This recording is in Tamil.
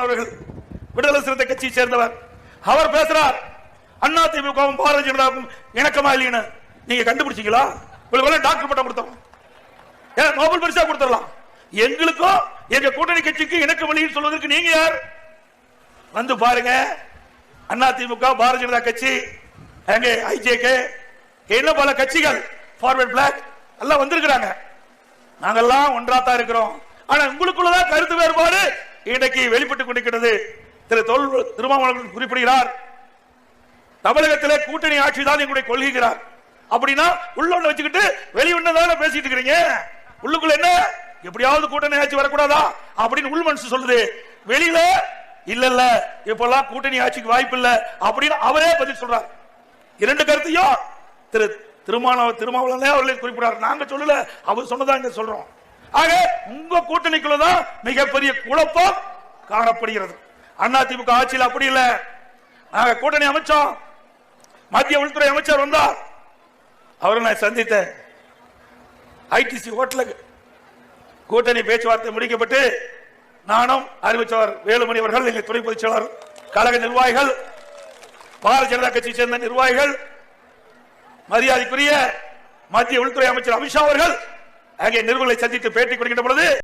அவர்கள் விடுதலை சிறுத்தை கட்சியை சேர்ந்தவர். அவர் பேசுறார், அண்ணா திமுகவும் பாரதிய ஜனதாவும் இணக்கமா இல்லைன்னு. நீங்க கண்டுபிடிச்சீங்களா? டாக்டர் பட்டம் கொடுத்தோம், நோபல் பரிசா கொடுத்துடலாம். எங்களுக்கும் எங்க கூட்டணி கட்சிக்கு இணக்கம் இல்லைன்னு சொல்வதற்கு நீங்க யார்? வந்து பாருங்க, அண்ணா திமுக, பாரதிய ஜனதா கட்சி, ஐஜேகே, என்ன பல கட்சிகள், ஃபார்வர்ட் பிளாக் எல்லாம் வந்திருக்கிறாங்க. நாங்கெல்லாம் ஒன்றாத்தான் இருக்கிறோம். ஆனா உங்களுக்குள்ளதான் கருத்து வேறுபாடு இன்றைக்கு வெளிப்பட்டுக் கொண்டிருக்கிறது. திரு திருமாவளவன் குறிப்பிடுகிறார், தமிழகத்திலே கூட்டணி ஆட்சி தான் எங்களுடைய கொள்கிறார். அப்படின்னா உள்ள வச்சுக்கிட்டு வெளியுள்ளதான பேசிட்டு இருக்கிறீங்க. உள்ளுக்குள்ள என்ன, எப்படியாவது கூட்டணி ஆட்சி வரக்கூடாதா அப்படின்னு உள் மனசு சொல்லுது. வெளியில இல்ல இல்ல இப்பெல்லாம் கூட்டணி ஆட்சிக்கு வாய்ப்பு இல்ல அப்படின்னு அவரே பதில் சொல்றார். இரண்டு கருத்தையும் திரு திருமாவளவன் அவர்களே குறிப்பிடார். நாங்க சொல்லல, அவர் சொன்னதாங்க சொல்றோம். ஆக உங்க கூட்டணிக்குள்ளதான் மிகப்பெரிய குழப்பம் காணப்படுகிறது. அண்ணா திமுக ஆட்சியில் அப்படி இல்ல. நாங்க கூட்டணி அமைச்சோம், மத்திய உள்துறை அமைச்சர் வந்தார், அவரை நான் சந்தித்தேன். ஐடிசி ஹோட்டலுக்கு கூட்டணி பேச்சுவார்த்தை முடிக்கப்பட்டு நானும் அறிவிச்சவர் வேலுமணி அவர்கள், எங்கள் துணை பொதுச் செயலாளர், கழக நிர்வாகிகள், பாரதிய ஜனதா கட்சியை சேர்ந்த நிர்வாகிகள், மரியாதைக்குரிய மத்திய உள்துறை அமைச்சர் அமித்ஷா அவர்கள் அங்கே நிருபர்களை சந்தித்து பேட்டி கொடுக்கின்ற பொழுது